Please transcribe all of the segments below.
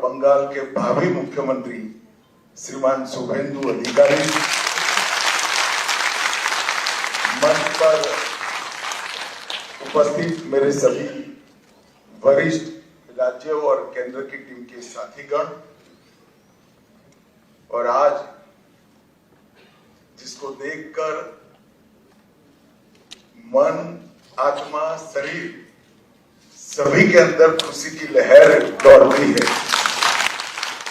बंगाल के भावी मुख्यमंत्री श्रीमान शुभेंदु अधिकारी, मंच पर उपस्थित मेरे सभी वरिष्ठ राज्यों और केंद्र की टीम के साथीगण, और आज जिसको देखकर मन, आत्मा, शरीर सभी के अंदर खुशी की लहर दौड़ती है।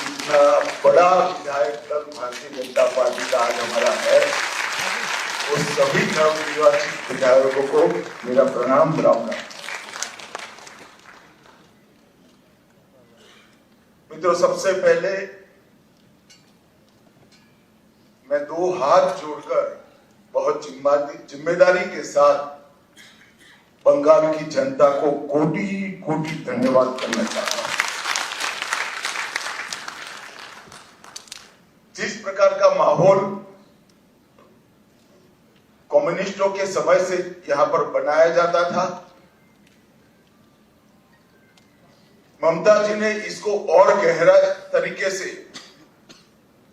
इतना बड़ा विधायक दल भारतीय जनता पार्टी का आज हमारा है, वो सभी नवनिर्वाचित विधायकों को मेरा प्रणाम राम। मित्रों, सबसे पहले मैं दो हाथ जोड़कर बहुत जिम्मेदारी के साथ बंगाल की जनता को कोटि कोटि धन्यवाद करना चाहता हूं। जिस प्रकार का माहौल कम्युनिस्टों के समय से यहां पर बनाया जाता था, ममता जी ने इसको और गहरा तरीके से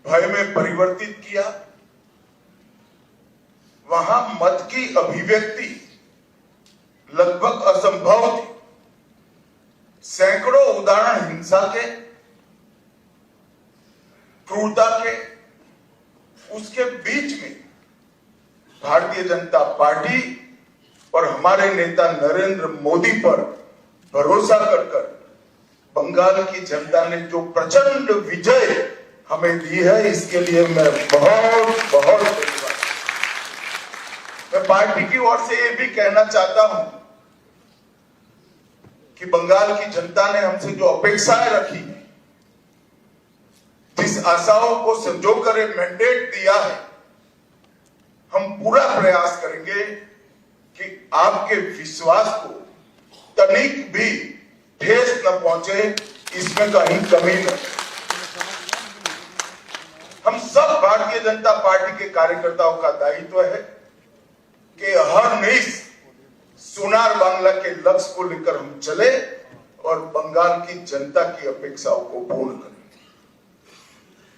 भय में परिवर्तित किया। वहां मत की अभिव्यक्ति लगभग असंभव थी। सैकड़ों उदाहरण हिंसा के, क्रूरता के, उसके बीच में भारतीय जनता पार्टी और हमारे नेता नरेंद्र मोदी पर भरोसा कर बंगाल की जनता ने जो प्रचंड विजय हमें दी है, इसके लिए मैं बहुत बहुत धन्यवाद। मैं पार्टी की ओर से ये भी कहना चाहता हूं कि बंगाल की जनता ने हमसे जो अपेक्षाएं रखी, जिस आशाओं को संजोकर मैंडेट दिया है, हम पूरा प्रयास करेंगे कि आपके विश्वास को तनिक भी ठेस न पहुंचे, इसमें कहीं कमी न। हम सब भारतीय जनता पार्टी के कार्यकर्ताओं का दायित्व है कि हर निश सोनार बांग्ला के लक्ष्य को लेकर हम चले और बंगाल की जनता की अपेक्षाओं को पूर्ण करें।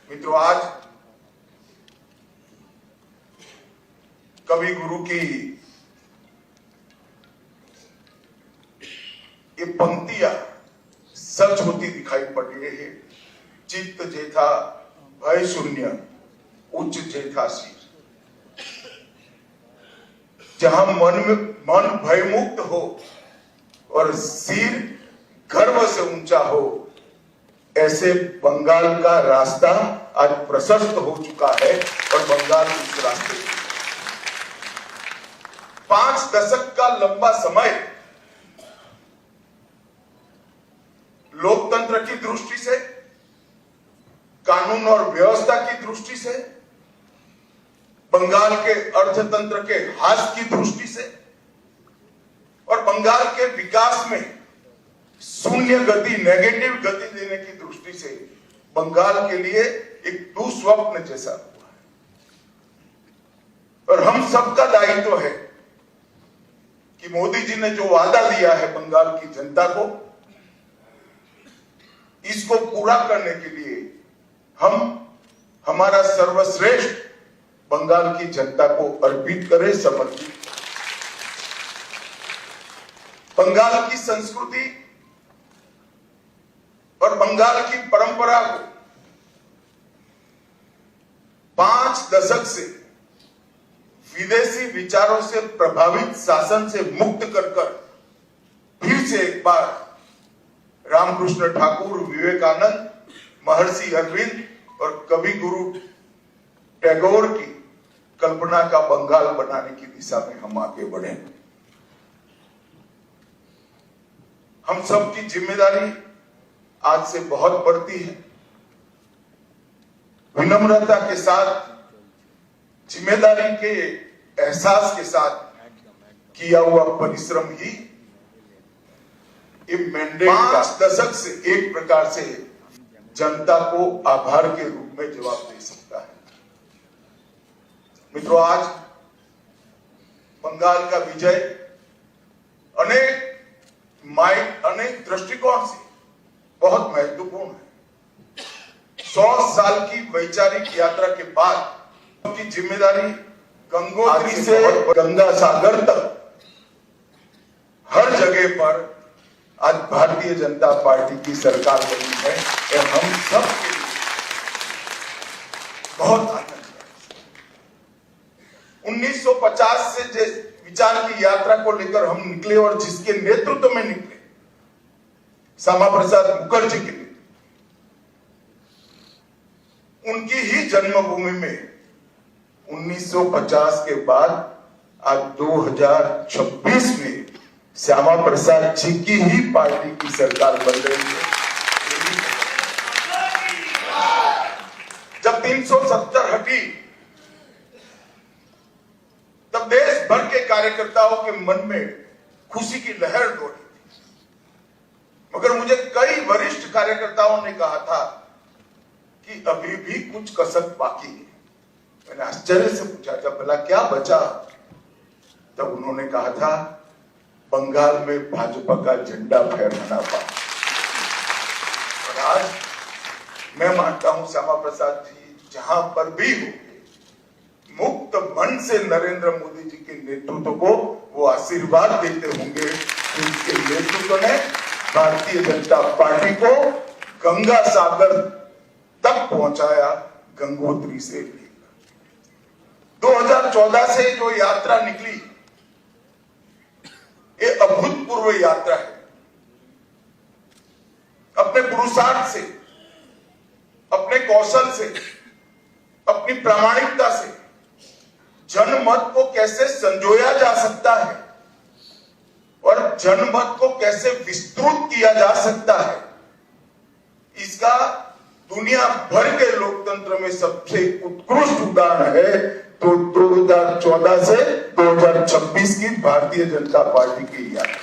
मित्रों, आज कवि गुरु की ये पंक्तियां सच होती दिखाई पड़ रही है। चित्त जेथा भय शून्य, उच्च जेथा शीर। जहां मन भयमुक्त हो और सिर गर्व से ऊंचा हो, ऐसे बंगाल का रास्ता आज प्रशस्त हो चुका है और बंगाल उस रास्ते 5 दशक का लंबा समय लोकतंत्र की दृष्टि से, कानून और व्यवस्था की दृष्टि से, बंगाल के अर्थतंत्र के ह्रास की दृष्टि से और बंगाल के विकास में शून्य गति, नेगेटिव गति देने की दृष्टि से बंगाल के लिए एक दुस्वप्न जैसा हुआ है। और हम सबका दायित्व है कि मोदी जी ने जो वादा दिया है बंगाल की जनता को, इसको पूरा करने के लिए हम हमारा सर्वश्रेष्ठ बंगाल की जनता को अर्पित करें, समर्पित। बंगाल की संस्कृति और बंगाल की परंपरा को 5 दशक से विदेशी विचारों से प्रभावित शासन से मुक्त कर फिर से एक बार रामकृष्ण ठाकुर, विवेकानंद, महर्षि अरविंद और कवि गुरु टैगोर की कल्पना का बंगाल बनाने की दिशा में हम आगे बढ़े। हम सबकी जिम्मेदारी आज से बहुत बढ़ती है। विनम्रता के साथ, जिम्मेदारी के एहसास के साथ किया हुआ परिश्रम ही ये मैंडेट 5 दशक से एक प्रकार से जनता को आभार के रूप में जवाब दे सकता है। मित्रों, आज बंगाल का विजय अनेक दृष्टिकोण से बहुत महत्वपूर्ण है। साल की वैचारिक यात्रा के बाद की जिम्मेदारी गंगोत्री से गंगा सागर तक हर जगह पर आज भारतीय जनता पार्टी की सरकार बनी है। और हम सब के लिए बहुत आनंद है। 1950 से जिस विचार की यात्रा को लेकर हम निकले और जिसके नेतृत्व में निकले, श्यामा प्रसाद मुखर्जी के लिए, उनकी ही जन्मभूमि में 1950 के बाद आज 2026 में श्यामा प्रसाद जी की ही पार्टी की सरकार बन रही है। जब 370 हटी तब देश भर के कार्यकर्ताओं के मन में खुशी की लहर दौड़ी थी, मगर मुझे कई वरिष्ठ कार्यकर्ताओं ने कहा था कि अभी भी कुछ कसक बाकी है। मैंने आश्चर्य से पूछा था, भला क्या बचा? तब उन्होंने कहा था, बंगाल में भाजपा का झंडा फहराना बाकी। और आज मैं मानता हूं श्यामा प्रसाद जी जहां पर भी होंगे, मुक्त मन से नरेंद्र मोदी जी के नेतृत्व को वो आशीर्वाद देते होंगे। उनके नेतृत्व ने भारतीय जनता पार्टी को गंगा सागर तक पहुंचाया, गंगोत्री से लेकर 2014 से जो यात्रा निकली, ये अभूतपूर्व यात्रा है। अपने पुरुषार्थ से, अपने कौशल से, अपनी प्रामाणिकता से जनमत को कैसे संजोया जा सकता है और जनमत को कैसे विस्तृत किया जा सकता है, इसका दुनिया भर के लोकतंत्र में सबसे उत्कृष्ट उदाहरण है। तो 2014 से 2026 की भारतीय जनता पार्टी की यात्रा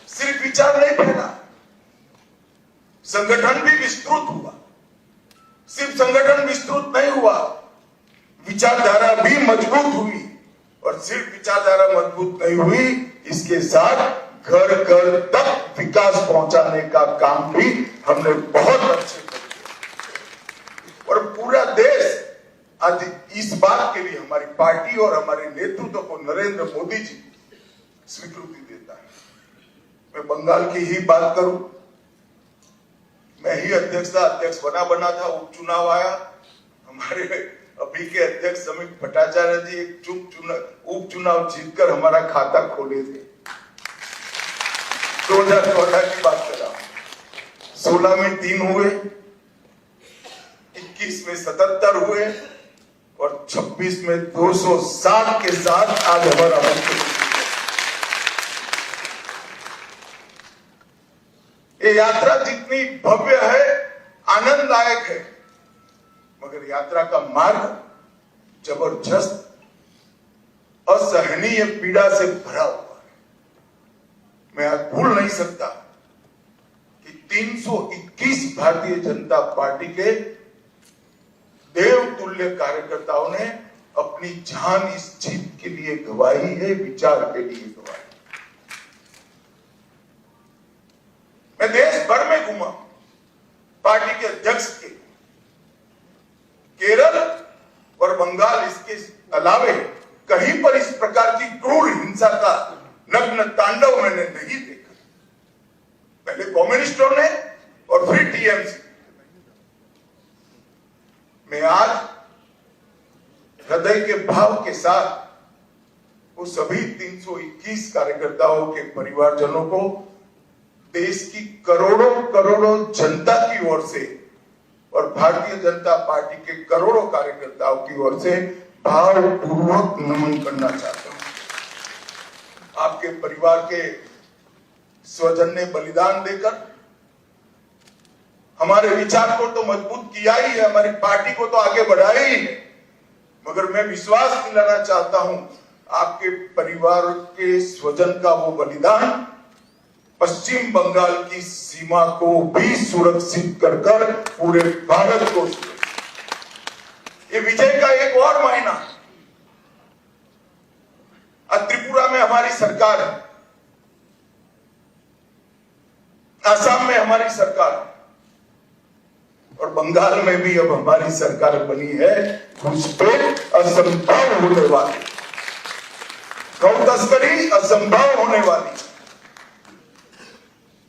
सिर्फ विचार नहीं फैला, संगठन भी विस्तृत हुआ। सिर्फ संगठन विस्तृत नहीं हुआ, विचारधारा भी मजबूत हुई। और सिर्फ विचारधारा मजबूत नहीं हुई, इसके साथ घर घर तक विकास पहुंचाने का काम भी हमने बहुत अच्छे से किया। और पूरा देश आज इस बात के लिए हमारी पार्टी और हमारे नेतृत्व को नरेंद्र मोदी जी स्वीकृति देता है। मैं बंगाल की ही बात करूं, मैं ही अध्यक्ष बना था, उपचुनाव आया, हमारे अभी के अध्यक्ष समीप भट्टाचार्य जी एक उपचुनाव जीतकर हमारा खाता खोले थे। 2014 की बात कर रहा हूं। 16 में 3 हुए, 21 में 77 हुए और 26 में 260 के साथ आज हमारा ये यात्रा जितनी भव्य है, आनंददायक है, मगर यात्रा का मार्ग जबरदस्त असहनीय पीड़ा से भरा हुआ है। मैं आज भूल नहीं सकता कि 321 भारतीय जनता पार्टी के देवतुल्य कार्यकर्ताओं ने अपनी जान इस जीत के लिए गवाई है, विचार के लिए गवाई। मैं देश भर में घूमा, पार्टी के अध्यक्ष के केरल और बंगाल, इसके अलावे कहीं पर इस प्रकार की क्रूर हिंसा का नग्न तांडव मैंने नहीं देखा। पहले कम्युनिस्टों ने और फिर टीएमसी। मैं आज हृदय के भाव के साथ वो सभी 321 कार्यकर्ताओं के परिवारजनों को देश की करोड़ों करोड़ों जनता की ओर से और भारतीय जनता पार्टी के करोड़ों कार्यकर्ताओं की ओर से भावपूर्वक नमन करना चाहता हूं। आपके परिवार के स्वजन ने बलिदान देकर हमारे विचार को तो मजबूत किया ही है, हमारी पार्टी को तो आगे बढ़ाया ही है, मगर मैं विश्वास दिलाना चाहता हूं, आपके परिवार के स्वजन का वो बलिदान पश्चिम बंगाल की सीमा को भी सुरक्षित कर पूरे भारत को सुरक्षित। ये विजय का एक और महीना है। आज त्रिपुरा में हमारी सरकार है, आसाम में हमारी सरकार है, और बंगाल में भी अब हमारी सरकार बनी है, घुसपैठ असंभव होने वाली, गौ तस्करी असंभव होने वाली।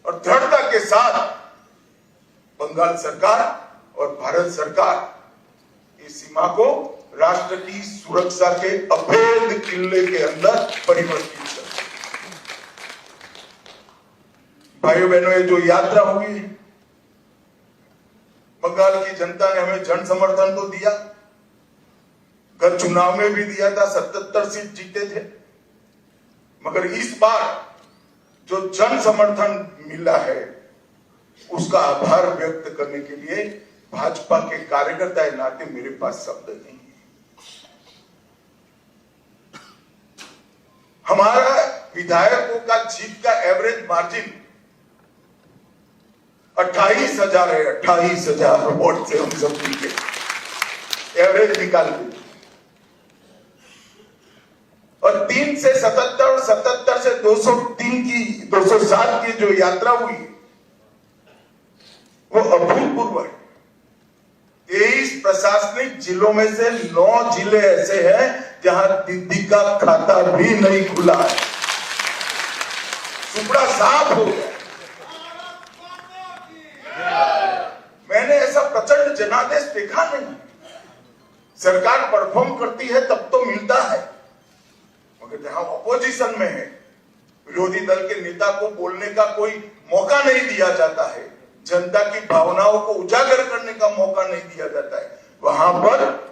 और दृढ़ता के साथ बंगाल सरकार और भारत सरकार इस सीमा को राष्ट्र की सुरक्षा के अभेद किले के अंदर परिवर्तित कर। भाइयों बहनों, ये जो यात्रा हुई, बंगाल की जनता ने हमें जन समर्थन तो दिया, गत चुनाव में भी दिया था, 77 सीट जीते थे, मगर इस बार जो जन समर्थन मिला है उसका आभार व्यक्त करने के लिए भाजपा के कार्यकर्ता के नाते मेरे पास शब्द नहीं है। हमारा विधायकों का जीत का एवरेज मार्जिन 28,000 है। 28,000 वोट से हम सब जीते, एवरेज निकाल के। और 3 से 77 और 77 से 207 की जो यात्रा हुई वो अभूतपूर्व है। 23 प्रशासनिक जिलों में से 9 जिले ऐसे हैं जहां दीदी का खाता भी नहीं खुला है, सुपड़ा साफ हो गया। मैंने ऐसा प्रचंड जनादेश देखा नहीं। सरकार परफॉर्म करती है तब तो मिलता है, मगर जहां ऑपोजिशन में है, विरोधी दल के नेता को बोलने का कोई मौका नहीं दिया जाता है, जनता की भावनाओं को उजागर करने का मौका नहीं दिया जाता है, वहां पर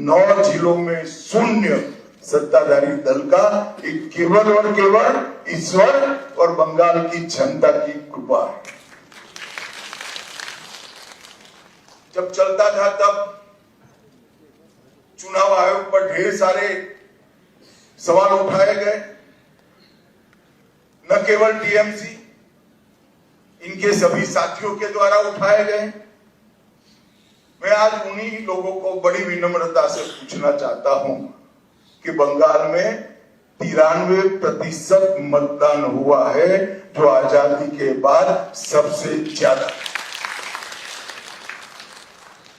9 जिलों में शून्य सत्ताधारी दल का एक केवल और केवल ईश्वर और बंगाल की जनता की कृपा है। जब चलता था तब चुनाव आयोग पर ढेर सारे सवाल उठाए गए, न केवल टीएमसी, इनके सभी साथियों के द्वारा उठाए गए। मैं आज उन्हीं लोगों को बड़ी विनम्रता से पूछना चाहता हूं कि बंगाल में 93% मतदान हुआ है, जो आजादी के बाद सबसे ज्यादा,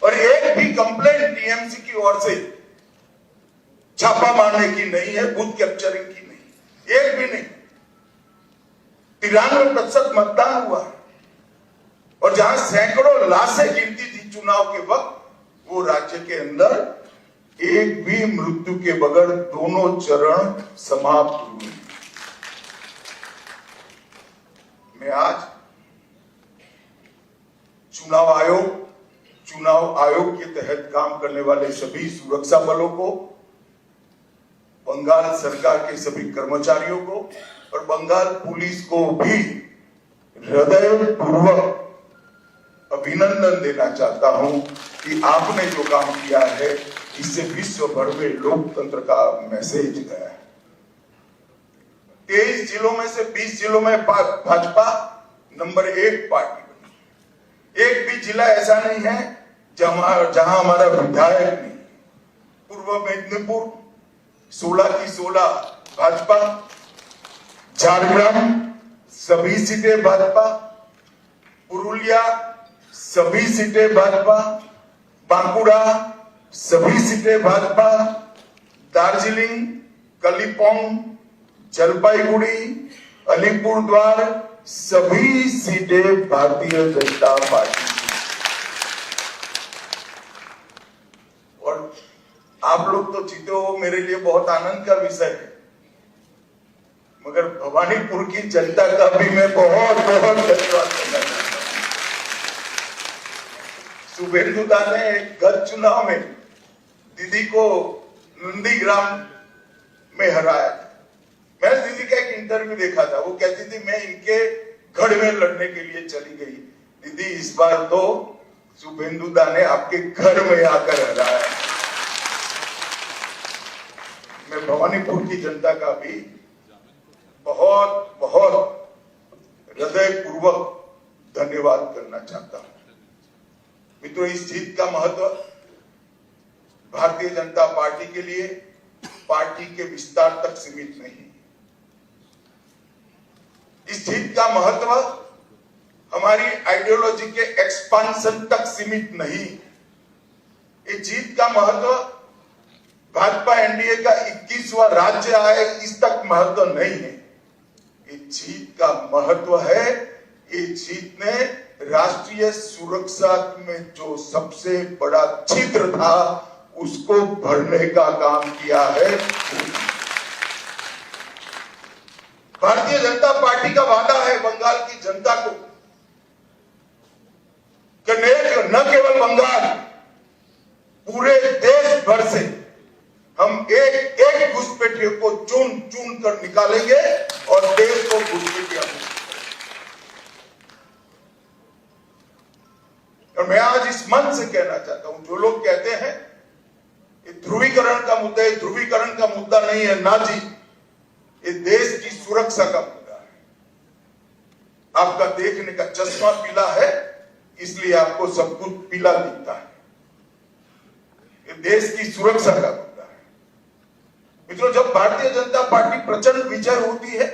और एक भी कंप्लेंट टीएमसी की ओर से छापा मारने की नहीं है, बूथ कैप्चरिंग की नहीं, एक भी नहीं। 93% मतदान हुआ, और जहां सैकड़ों लाशें गिनती थी चुनाव के वक्त, वो राज्य के अंदर एक भी मृत्यु के बगैर दोनों चरण समाप्त हुए। मैं आज चुनाव आयोग के तहत काम करने वाले सभी सुरक्षा बलों को, बंगाल सरकार के सभी कर्मचारियों को और बंगाल पुलिस को भी हृदयपूर्वक अभिनंदन देना चाहता हूं कि आपने जो काम किया है इससे विश्व भर में लोकतंत्र का मैसेज गया है। 23 जिलों में से 20 जिलों में भाजपा नंबर 1 पार्टी बनी। एक भी जिला ऐसा नहीं है जहां हमारा विधायक नहीं। पूर्व मेदिनीपुर 16 की 16 भाजपा, झारग्राम सभी सीटें भाजपा, पुरुलिया सभी सीटें भाजपा, बांकुड़ा सभी सीटें भाजपा, दार्जिलिंग, कलिम्पोंग, जलपाईगुड़ी, अलीपुरद्वार सभी सीटें भारतीय जनता पार्टी। और आप लोग तो जीते हो, मेरे लिए बहुत आनंद का विषय है, मगर भवानीपुर की जनता का भी मैं बहुत बहुत धन्यवाद करना चाहता हूं। शुभेंदुदा ने गत चुनाव में दीदी को नंदीग्राम में हराया था। मैंने दीदी का एक इंटरव्यू देखा था, वो कहती थी मैं इनके गढ़ में लड़ने के लिए चली गई। दीदी इस बार तो शुभेंदुदा ने आपके घर में आकर हराया। मैं भवानीपुर की जनता का भी बहुत बहुत हृदयपूर्वक धन्यवाद करना चाहता हूं। मित्रों, इस जीत का महत्व भारतीय जनता पार्टी के लिए पार्टी के विस्तार तक सीमित नहीं। इस जीत का महत्व हमारी आइडियोलॉजी के एक्सपांशन तक सीमित नहीं। ये जीत का महत्व भाजपा एनडीए का 21वां राज्य आए इस तक महत्व नहीं है। ये जीत का महत्व है, ये जीत ने राष्ट्रीय सुरक्षा में जो सबसे बड़ा छिद्र था उसको भरने का काम किया है। भारतीय जनता पार्टी का वादा है बंगाल की जनता को कि न केवल बंगाल, पूरे देश भर से हम एक एक घुसपैठियों को चुन चुन कर निकालेंगे और देश को घुसपैठिया। और मैं आज इस मन से कहना चाहता हूं, जो लोग कहते हैं ये ध्रुवीकरण का मुद्दा है, ध्रुवीकरण का मुद्दा नहीं है ना जी, ये देश की सुरक्षा का मुद्दा है। आपका देखने का चश्मा पीला है इसलिए आपको सब कुछ पीला दिखता है। ये देश की सुरक्षा का मुद्दा है। मित्रों, जब भारतीय जनता पार्टी प्रचंड विजय होती है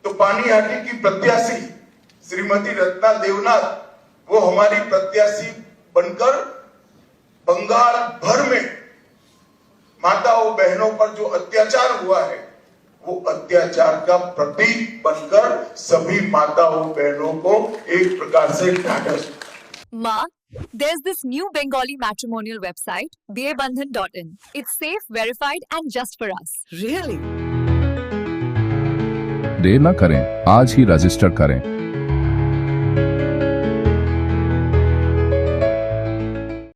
तो पानीहाटी की प्रत्याशी श्रीमती रत्ना देवनाथ वो हमारी प्रत्याशी बनकर बंगाल भर में माताओं बहनों पर जो अत्याचार हुआ है वो अत्याचार का प्रतीक बनकर सभी माताओं बहनों को एक प्रकार से ढांढस। Ma, there's this new Bengali matrimonial website, BABandhan.in. It's safe, verified and just for us. Really? देर न करें, आज ही रजिस्टर करें।